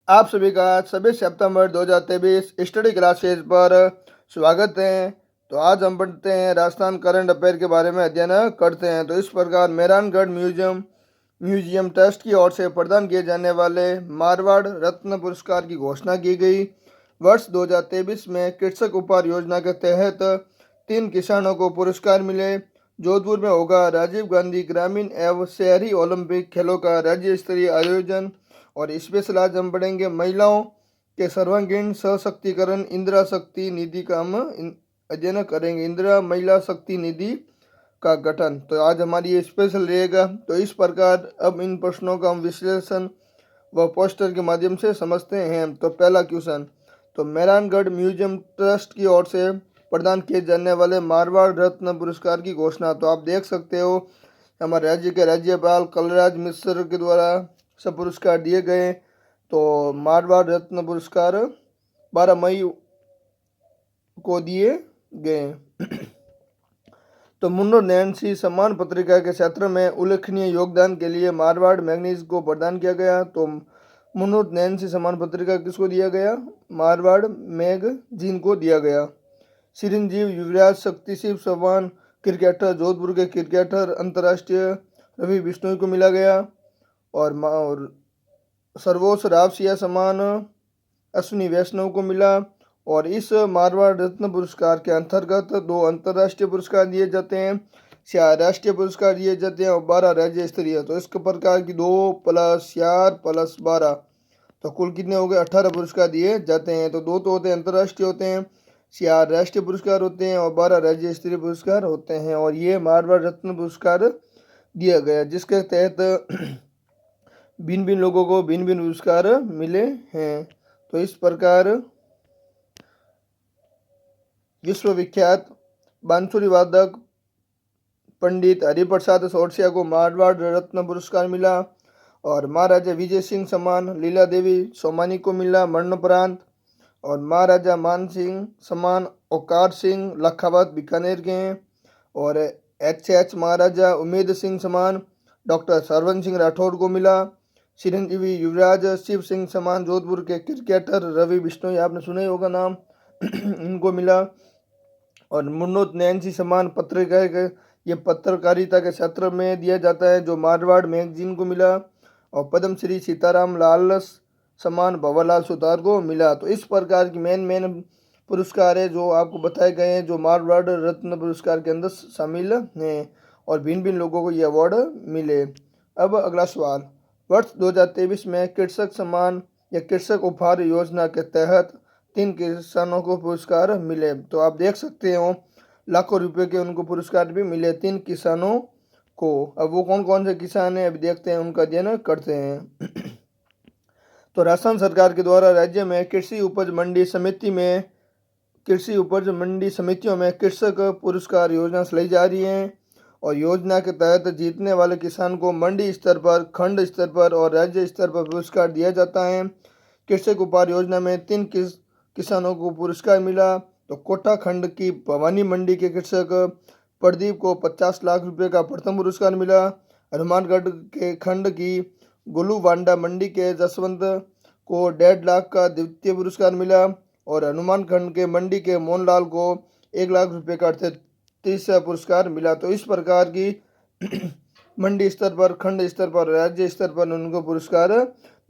आप सभी का 26 सितंबर 2023 स्टडी क्लासेज पर स्वागत है। तो आज हम पढ़ते हैं राजस्थान करंट अफेयर के बारे में अध्ययन करते हैं। तो इस प्रकार मेहरानगढ़ म्यूजियम ट्रस्ट की ओर से प्रदान किए जाने वाले मारवाड़ रत्न पुरस्कार की घोषणा की गई। वर्ष 2023 में कृषक उपहार योजना के तहत 3 किसानों को पुरस्कार मिले। जोधपुर में होगा राजीव गांधी ग्रामीण एवं शहरी ओलंपिक खेलों का राज्य स्तरीय आयोजन। और स्पेशल आज हम पढ़ेंगे महिलाओं के सर्वांगीण सशक्तिकरण इंदिरा शक्ति निधि का हम अध्ययन करेंगे। इंदिरा महिला शक्ति निधि का गठन, तो आज हमारी ये स्पेशल रहेगा। तो इस प्रकार अब इन प्रश्नों का हम विश्लेषण व पोस्टर के माध्यम से समझते हैं। तो पहला क्वेश्चन, तो मेहरानगढ़ म्यूजियम ट्रस्ट की ओर से प्रदान किए जाने वाले मारवाड़ रत्न पुरस्कार की घोषणा। तो आप देख सकते हो हमारे राज्य के राज्यपाल कलराज मिश्र के द्वारा सब पुरस्कार दिए गए। तो मारवाड़ रत्न पुरस्कार 12 मई को दिए गए। तो मुन्नो नैन्सी सम्मान पत्रिका के क्षेत्र में उल्लेखनीय योगदान के लिए मारवाड़ मैगनीज को प्रदान किया गया। तो मुन्नो नैन्सी सम्मान पत्रिका किसको दिया गया? मारवाड़ मैगजीन को दिया गया। चिरंजीव युवराज शक्ति शिव सम्मान क्रिकेटर जोधपुर के क्रिकेटर अंतर्राष्ट्रीय रवि बिश्नोई को मिला गया। और सर्वोच्च रावसिया सम्मान अश्विनी वैष्णव को मिला। और इस मारवाड़ रत्न पुरस्कार के अंतर्गत 2 अंतर्राष्ट्रीय पुरस्कार दिए जाते हैं, 4 राष्ट्रीय पुरस्कार दिए जाते हैं और 12 राज्य स्तरीय। तो इस प्रकार की 2 + 4 + 12, तो कुल कितने हो गए? 18 पुरस्कार दिए जाते हैं। तो 2 तो होते हैं अंतर्राष्ट्रीय होते हैं, 4 राष्ट्रीय पुरस्कार होते हैं और 12 राज्य स्तरीय पुरस्कार होते हैं। और ये मारवाड़ रत्न पुरस्कार दिया गया जिसके तहत भिन्न भिन्न लोगों को भिन्न भिन्न पुरस्कार मिले हैं। तो इस प्रकार विश्वविख्यात बांसुरी वादक पंडित हरिप्रसाद सोरसिया को मारवाड़ रत्न पुरस्कार मिला। और महाराजा विजय सिंह सम्मान लीला देवी सोमानी को मिला मरणोपरांत। और महाराजा मान सिंह सम्मान ओकार सिंह लखावत बीकानेर के हैं। और एच महाराजा उमेद सिंह सम्मान डॉक्टर सरवन सिंह राठौर को मिला। चिरंजीवी युवराज शिव सिंह सम्मान जोधपुर के क्रिकेटर रवि बिश्नोई, आपने सुना ही होगा नाम, इनको मिला। और मुन्नो नैन्सी सम्मान पत्रकार के ये पत्रकारिता के क्षेत्र में दिया जाता है जो मारवाड़ मैगजीन को मिला। और पद्मश्री सीताराम लाल सम्मान भंवरलाल सुतार को मिला। तो इस प्रकार की मेन पुरस्कार है जो आपको बताए गए हैं जो मारवाड़ रत्न पुरस्कार के अंदर शामिल हैं और भिन्न भिन्न लोगों को ये अवार्ड मिले। अब अगला सवाल, वर्ष 2023 में कृषक सम्मान या कृषक उपहार योजना के तहत 3 किसानों को पुरस्कार मिले। तो आप देख सकते हो लाखों रुपए के उनको पुरस्कार भी मिले 3 किसानों को। अब वो कौन कौन से किसान हैं अभी देखते हैं, उनका अध्ययन करते हैं। तो राजस्थान सरकार के द्वारा राज्य में कृषि उपज मंडी समितियों में कृषक पुरस्कार योजना चलाई जा रही है। और योजना के तहत जीतने वाले किसान को मंडी स्तर पर, खंड स्तर पर और राज्य स्तर पर पुरस्कार दिया जाता है। कृषक उपहार योजना में 3 किसानों को पुरस्कार मिला। तो कोटा खंड की भवानी मंडी के कृषक प्रदीप को 50 लाख रुपए का प्रथम पुरस्कार मिला। हनुमानगढ़ के खंड की गुलूवांडा मंडी के जसवंत को 1.5 लाख का द्वितीय पुरस्कार मिला। और हनुमान खंड के मंडी के मोहनलाल को 1 लाख रुपए का तीसरा पुरस्कार मिला। तो इस प्रकार की मंडी स्तर पर, खंड स्तर पर, राज्य स्तर पर उनको पुरस्कार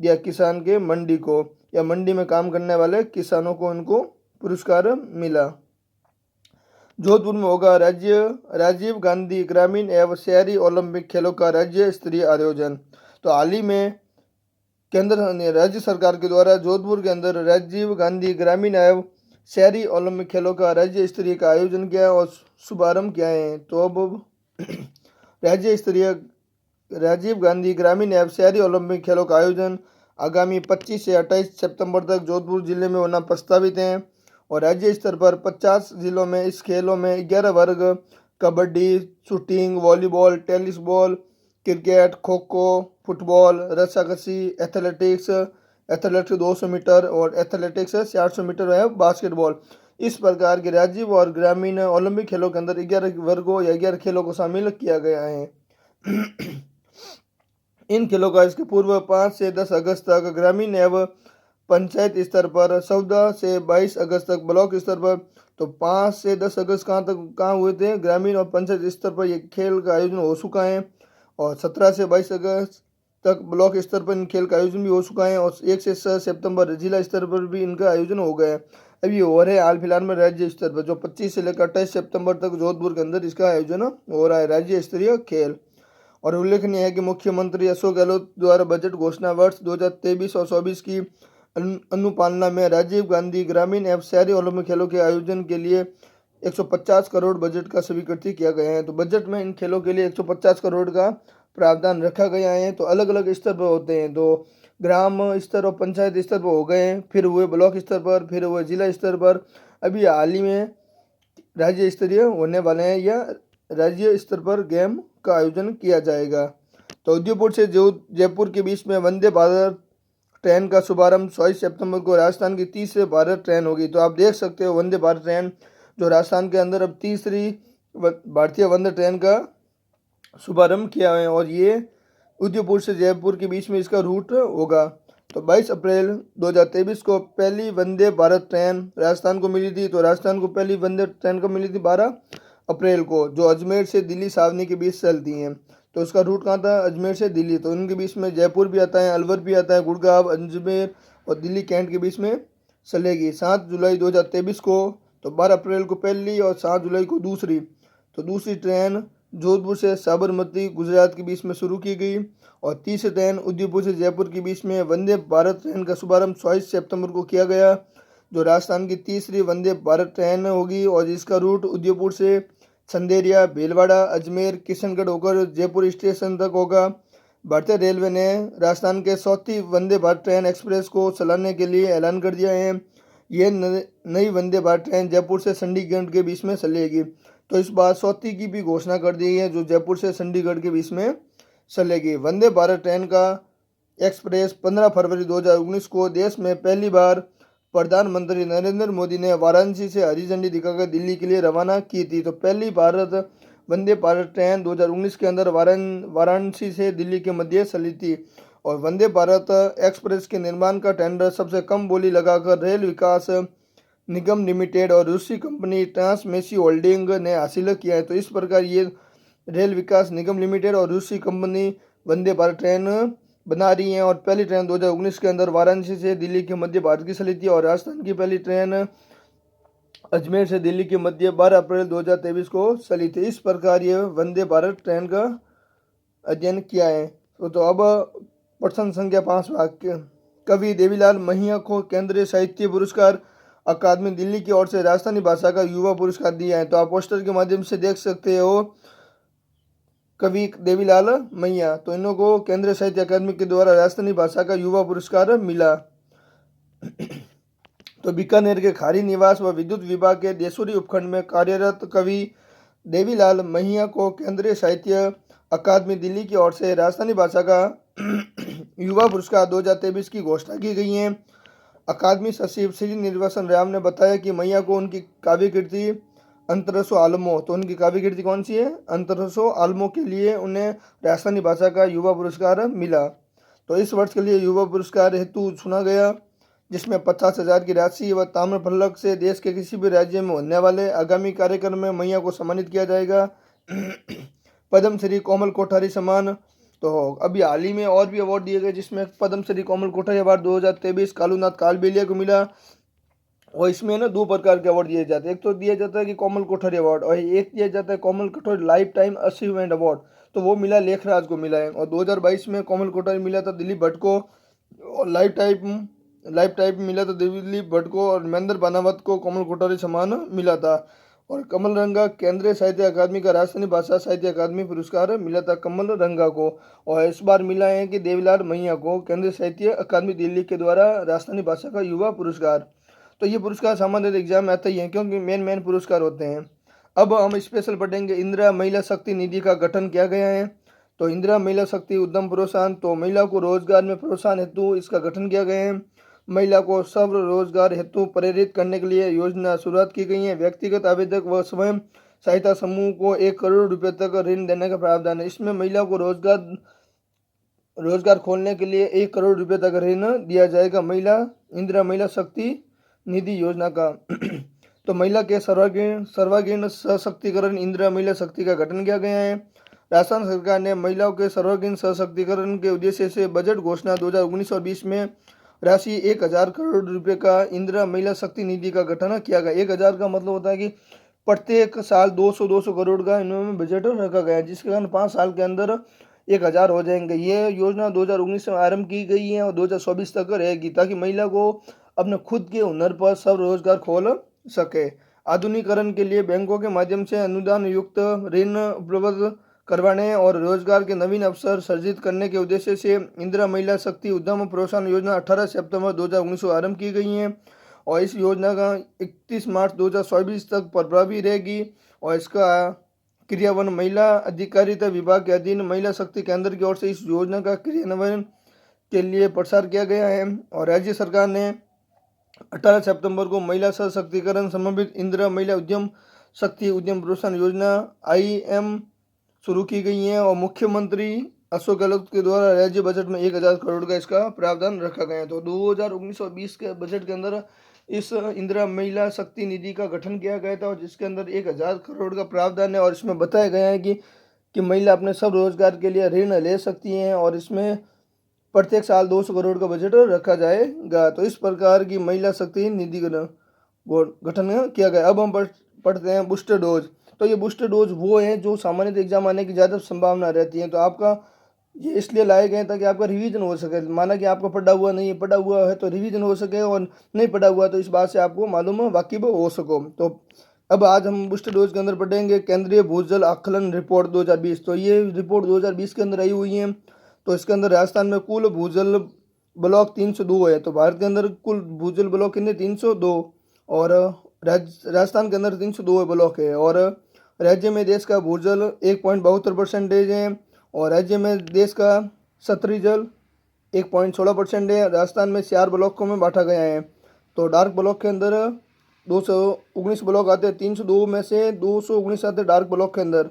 दिया। किसान के मंडी को या मंडी में काम करने वाले किसानों को उनको पुरस्कार मिला। जोधपुर में होगा राजीव गांधी ग्रामीण एवं शहरी ओलंपिक खेलों का राज्य स्तरीय आयोजन। तो हाल ही में केंद्र राज्य सरकार के द्वारा जोधपुर के अंदर राजीव गांधी ग्रामीण एवं शहरी ओलंपिक खेलों का राज्य स्तरीय का आयोजन किया और शुभारंभ किया है। तो अब राज्य स्तरीय राजीव गांधी ग्रामीण एवं शहरी ओलंपिक खेलों का आयोजन आगामी 25 से 28 सितंबर तक जोधपुर जिले में होना प्रस्तावित है। और राज्य स्तर पर 50 जिलों में इस खेलों में 11 वर्ग kabaddi, shooting, volleyball, tennis ball, cricket, kho kho, football, रस्साकशी, athletics 200 metre और एथलेटिक्स 400 मीटर है, बास्केटबॉल। इस प्रकार के राज्य और ग्रामीण ओलंपिक खेलों के अंदर 11 वर्गों या 11 खेलों को शामिल किया गया है। इन खेलों का इसके पूर्व 5 से 10 अगस्त तक ग्रामीण एवं पंचायत स्तर पर, 14 से 22 अगस्त तक ब्लॉक स्तर पर, तो 5 से 10 अगस्त कहाँ हुए थे, ग्रामीण और पंचायत स्तर पर ये खेल का आयोजन हो चुका है। और 17 से 22 अगस्त तक ब्लॉक स्तर पर इन खेल का आयोजन भी हो चुका है। और 1 से 6 सितंबर जिला स्तर पर भी इनका आयोजन हो गया है। अभी हो रहे हाल फिलहाल में राज्य स्तर पर, जो 25 से लेकर 28 सितंबर तक जोधपुर के अंदर इसका आयोजन हो रहा है, राज्य स्तरीय खेल। और उल्लेखनीय है कि मुख्यमंत्री अशोक गहलोत द्वारा बजट घोषणा वर्ष 2023 और 24 की अनुपालना में राजीव गांधी ग्रामीण एवं शहरी ओलंपिक खेलों के आयोजन के लिए 150 करोड़ बजट का स्वीकृत किया गया है। तो बजट में इन खेलों के लिए 150 करोड़ का प्रावधान रखा गया है। तो अलग अलग स्तर पर होते हैं, तो ग्राम स्तर और पंचायत स्तर पर हो गए, फिर हुए ब्लॉक स्तर पर, फिर हुए जिला स्तर पर, अभी हाल ही में राज्य स्तरीय होने वाले हैं या राज्य स्तर पर गेम का आयोजन किया जाएगा। तो उदयपुर से जयपुर के बीच में वंदे भारत ट्रेन का शुभारंभ 24 सितंबर को राजस्थान की तीसरी भारत ट्रेन होगी। तो आप देख सकते हो वंदे भारत ट्रेन जो राजस्थान के अंदर अब तीसरी भारतीय वंदे ट्रेन का शुभारंभ किया है, और ये उदयपुर से जयपुर के बीच में इसका रूट होगा। तो 22 अप्रैल 2023 को पहली वंदे भारत ट्रेन राजस्थान को मिली थी। तो राजस्थान को पहली वंदे ट्रेन को मिली थी 12 अप्रैल को, जो अजमेर से दिल्ली छावनी के बीच चलती हैं। तो उसका रूट कहाँ था, अजमेर से दिल्ली। तो उनके बीच में जयपुर भी आता है, अलवर भी आता है, गुड़गांव, अजमेर और दिल्ली कैंट के बीच में चलेगी 7 जुलाई 2023 को। तो 12 अप्रैल को पहली और 7 जुलाई को दूसरी। तो दूसरी ट्रेन जोधपुर से साबरमती गुजरात के बीच में शुरू की गई, और तीसरी ट्रेन उदयपुर से जयपुर के बीच में वंदे भारत ट्रेन का शुभारंभ 24 सितंबर को किया गया, जो राजस्थान की तीसरी वंदे भारत ट्रेन होगी। और इसका रूट उदयपुर से चंदेरिया, भीलवाड़ा, अजमेर, किशनगढ़ होकर जयपुर स्टेशन तक होगा। भारतीय रेलवे ने राजस्थान के चौथी वंदे भारत ट्रेन एक्सप्रेस को चलाने के लिए ऐलान कर दिया है। यह नई वंदे भारत ट्रेन जयपुर से चंडीगढ़ के बीच में चलेगी। तो इस बार चौथी की भी घोषणा कर दी है, जो जयपुर से चंडीगढ़ के बीच में चलेगी। वंदे भारत ट्रेन का एक्सप्रेस 15 फरवरी 2019 को देश में पहली बार प्रधानमंत्री नरेंद्र मोदी ने वाराणसी से हरी झंडी दिखाकर दिल्ली के लिए रवाना की थी। तो पहली भारत वंदे भारत ट्रेन 2019 के अंदर वाराणसी से दिल्ली के मध्य चली थी। और वंदे भारत एक्सप्रेस के निर्माण का टेंडर सबसे कम बोली लगाकर रेल विकास निगम लिमिटेड और रूसी कंपनी ट्रांसमेसी होल्डिंग ने हासिल किया है। तो इस प्रकार ये रेल विकास निगम लिमिटेड और रूसी कंपनी वंदे भारत ट्रेन बना रही हैं। और पहली ट्रेन 2019 के अंदर वाराणसी से दिल्ली के मध्य भारत की चली थी, और राजस्थान की पहली ट्रेन अजमेर से दिल्ली के मध्य 12 अप्रैल 2023 को चली थी। इस प्रकार ये वंदे भारत ट्रेन का अध्ययन किया है। तो अब प्रश्न संख्या 5 वाक्य, कवि देवीलाल महिया को केंद्रीय साहित्य पुरस्कार अकादमी दिल्ली की ओर से राजस्थानी भाषा का युवा पुरस्कार दिया है। तो आप पोस्टर के माध्यम से देख सकते हो कवि देवीलाल मैया, तो इन्हों को केंद्रीय साहित्य अकादमी के द्वारा राजस्थानी भाषा का युवा पुरस्कार मिला। तो बीकानेर के खारी निवास व विद्युत विभाग के देसूरी उपखंड में कार्यरत कवि देवीलाल मैया को केंद्रीय साहित्य अकादमी दिल्ली की ओर से राजस्थानी भाषा का युवा पुरस्कार 2023 की घोषणा की गई है। अकादमी सचिव श्री निर्वासन राम ने बताया कि मैया को उनकी काव्य कृति अंतरसो आलमो, तो उनकी काव्य कृति कौन सी है, अंतरसो आलमो के लिए उन्हें राजस्थानी भाषा का युवा पुरस्कार मिला। तो इस वर्ष के लिए युवा पुरस्कार हेतु चुना गया, जिसमें 50,000 की राशि व ताम्र फलक से देश के किसी भी राज्य में होने वाले आगामी कार्यक्रम में मैया को सम्मानित किया जाएगा। पद्म श्री कोमल कोठारी सम्मान, तो अभी हाल ही में और भी अवार्ड दिए गए, जिसमें पद्म श्री कोमल कोठारी अवार्ड 2023 कालूनाथ कालबेलिया को मिला। और इसमें ना 2 प्रकार के अवार्ड दिए जाते हैं, एक तो दिया जाता है कि कोमल कोठारी अवार्ड, और एक दिया जाता है Komal Kothari life time achievement award. तो वो मिला लेखराज को मिला है। और 2022 में कोमल कोठारी मिला था दिलीप भट्ट को, और लाइफ टाइम मिला था दिलीप भट्ट को, और महेंद्र बानावत को कोमल कोठारी सम्मान मिला था। और कमल रंगा केंद्रीय साहित्य अकादमी का राजस्थानी भाषा साहित्य अकादमी पुरस्कार मिला था कमल रंगा को। और इस बार मिला है कि देवीलाल मैया को केंद्रीय साहित्य अकादमी दिल्ली के द्वारा राजस्थानी भाषा का युवा पुरस्कार। तो ये पुरस्कार सामान्य एग्जाम में आते ही हैं, क्योंकि मेन पुरस्कार होते हैं। अब हम स्पेशल पढ़ेंगे इंदिरा महिला शक्ति निधि का गठन किया गया है। तो इंदिरा महिला शक्ति उद्यम प्रोत्साहन, तो महिला को रोजगार में प्रोत्साहन हेतु इसका गठन किया गया है। महिला को स्व रोजगार हेतु प्रेरित करने के लिए योजना शुरुआत की गई है। व्यक्तिगत आवेदक व स्वयं सहायता समूह को 1 करोड़ रुपए तक ऋण देने का प्रावधान है। इसमें महिला को रोजगार रोजगार खोलने के लिए 1 करोड़ रुपए तक ऋण दिया जाएगा। महिला शक्ति निधि योजना का तो महिला के सर्वांगीण सशक्तिकरण इंदिरा महिला शक्ति का गठन किया गया है। राजस्थान सरकार ने महिलाओं के सर्वांगीण सशक्तिकरण के उद्देश्य से बजट घोषणा 2019 और 20 में राशि 1,000 करोड़ रुपए का इंदिरा महिला शक्ति निधि का गठन किया गया। 1,000 का मतलब होता है कि प्रत्येक साल 200 करोड़ का इन्होंने बजट रखा गया है, जिसके कारण 5 साल के अंदर 1,000 हो जाएंगे। ये योजना 2019 में आरंभ की गई है और 2024 तक रहेगी, ताकि महिला को अपने खुद के हुनर पर स्वरोजगार खोल सके। आधुनिकीकरण के लिए बैंकों के माध्यम से अनुदान युक्त ऋण उपलब्ध करवाने और रोजगार के नवीन अवसर सृजित करने के उद्देश्य से इंदिरा महिला शक्ति उद्यम प्रोत्साहन योजना 18 सितंबर 2019 को आरंभ की गई है और इस योजना का 31 मार्च 2024 तक प्रभावी रहेगी। और इसका क्रियान्वयन महिला अधिकारिता विभाग के अधीन महिला शक्ति केंद्र की ओर से इस योजना का क्रियान्वयन के लिए प्रसार किया गया है। और राज्य सरकार ने 18 सितंबर को महिला सशक्तिकरण समर्पित इंदिरा महिला उद्यम शक्ति उद्यम प्रोत्साहन योजना IM शुरू की गई है और मुख्यमंत्री अशोक गहलोत के द्वारा राज्य बजट में 1,000 करोड़ का इसका प्रावधान रखा गया है। तो 2019 और 20 के बजट के अंदर इस इंदिरा महिला शक्ति निधि का गठन किया गया था और जिसके अंदर 1,000 करोड़ का प्रावधान है और इसमें बताया गया है कि महिला अपने सब रोजगार के लिए ऋण ले सकती हैं और इसमें प्रत्येक साल 200 करोड़ का बजट रखा जाएगा। तो इस प्रकार की महिला शक्ति निधि का गठन किया गया। अब हम पढ़ते हैं बूस्टर डोज। तो ये बूस्टर डोज वो है जो सामान्य एग्जाम आने की ज़्यादा संभावना रहती है। तो आपका ये इसलिए लाए गए ताकि आपका रिवीजन हो सके। माना कि आपका पढ़ा हुआ नहीं है, पढ़ा हुआ है तो रिवीजन हो सके और नहीं पढ़ा हुआ तो इस बात से आपको मालूम वाकिफ हो सको। तो अब आज हम बूस्टर डोज के अंदर पढ़ेंगे केंद्रीय भूजल आकलन रिपोर्ट 2020। तो ये रिपोर्ट 2020 के अंदर आई हुई है। तो इसके अंदर राजस्थान में कुल भूजल ब्लॉक 302 है। तो भारत के अंदर कुल भूजल ब्लॉक कितने 302 और राजस्थान के अंदर 302 ब्लॉक है। और राज्य में देश का भूजल 1.72% है और राज्य में देश का सतही जल 1.16% है। राजस्थान में 4 ब्लॉकों में बांटा गया है। तो डार्क ब्लॉक के अंदर 219 ब्लॉक आते हैं, 302 में से 219 आते हैं डार्क ब्लॉक के अंदर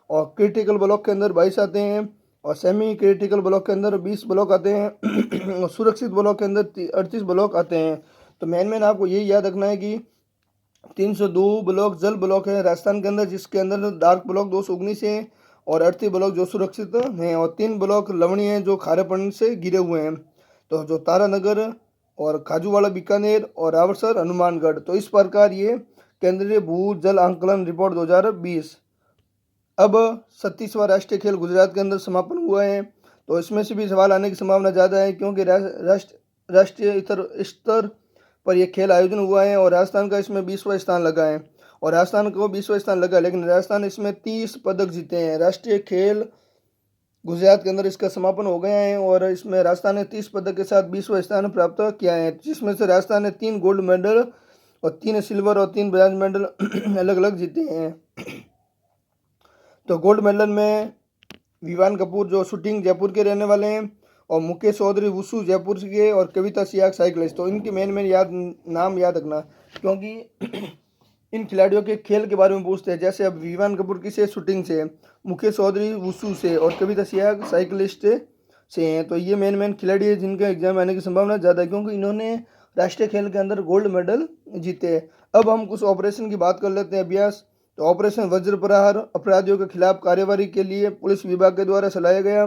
और क्रिटिकल ब्लॉक के अंदर 22 आते हैं और सेमी क्रिटिकल ब्लॉक के अंदर 20 ब्लॉक आते हैं और सुरक्षित ब्लॉक के अंदर 38 ब्लॉक आते हैं। तो मेन आपको यही याद रखना है कि 302 ब्लॉक जल ब्लॉक है राजस्थान के अंदर, जिसके अंदर डार्क ब्लॉक 219 है और 38 ब्लॉक जो सुरक्षित हैं और 3 ब्लॉक लवणीय हैं जो खारे पानी से घिरे हुए हैं। तो जो तारानगर और खाजूवाड़ा बीकानेर और रावरसर हनुमानगढ़। तो इस प्रकार ये केंद्रीय भू जल आंकलन रिपोर्ट 2020। अब 37वां राष्ट्रीय खेल गुजरात के अंदर समापन हुआ है। तो इसमें से भी सवाल आने की संभावना ज़्यादा है क्योंकि राष्ट्रीय स्तर पर यह खेल आयोजन हुआ है और राजस्थान का इसमें 20वां स्थान लगा है और राजस्थान को 20वां स्थान लगा, लेकिन राजस्थान इसमें 30 पदक जीते हैं। राष्ट्रीय खेल गुजरात के अंदर इसका समापन हो गया है और इसमें राजस्थान ने 30 पदक के साथ 20वां स्थान प्राप्त किया है, जिसमें से राजस्थान ने 3 गोल्ड मेडल और 3 सिल्वर और 3 ब्रॉन्ज मेडल अलग अलग जीते हैं। तो गोल्ड मेडल में विवान कपूर जो शूटिंग जयपुर के रहने वाले हैं और मुकेश चौधरी वुसु जयपुर के और कविता सियाग साइकिलिस्ट। तो इनके मेन नाम याद रखना क्योंकि इन खिलाड़ियों के खेल के बारे में पूछते हैं। जैसे अब विवान कपूर किसे शूटिंग से, मुकेश चौधरी वुसु से और कविता सियाग साइकिलिस्ट से हैं। तो ये मेन खिलाड़ी है जिनका एग्जाम आने की संभावना ज़्यादा है क्योंकि इन्होंने राष्ट्रीय खेल के अंदर गोल्ड मेडल जीते हैं। अब हम कुछ ऑपरेशन की बात कर लेते हैं अभ्यास। तो ऑपरेशन वज्र प्रहार अपराधियों के खिलाफ कार्यवाही के लिए पुलिस विभाग के द्वारा चलाया गया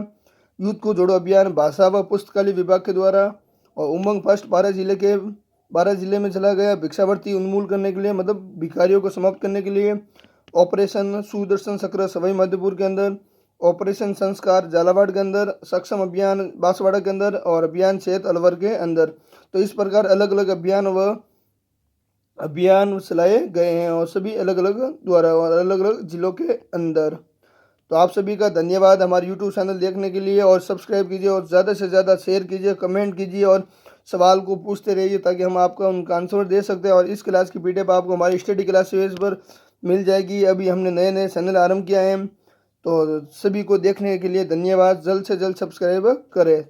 यूथ को जोड़ो अभियान भाषा व पुस्तकालय विभाग के द्वारा और उमंग फर्स्ट बारह जिले में चला गया भिक्षावृत्ति उन्मूलन करने के लिए, मतलब भिखारियों को समाप्त करने के लिए। ऑपरेशन सुदर्शन चक्र सवाई माधोपुर के अंदर, ऑपरेशन संस्कार झालावाड़ के अंदर, सक्षम अभियान बांसवाड़ा के अंदर और अभियान सेहत अलवर के अंदर। तो इस प्रकार अलग अलग अभियान चलाए गए हैं और सभी अलग अलग द्वारा और अलग अलग जिलों के अंदर। तो आप सभी का धन्यवाद हमारे YouTube चैनल देखने के लिए और सब्सक्राइब कीजिए और ज़्यादा से ज़्यादा शेयर कीजिए, कमेंट कीजिए और सवाल को पूछते रहिए ताकि हम आपका उनका आंसर दे सकते हैं। और इस क्लास की PDF आपको हमारी स्टडी क्लासेस पर मिल जाएगी। अभी हमने नए नए चैनल आरंभ किया है, तो सभी को देखने के लिए धन्यवाद। जल्द से जल्द सब्सक्राइब करें।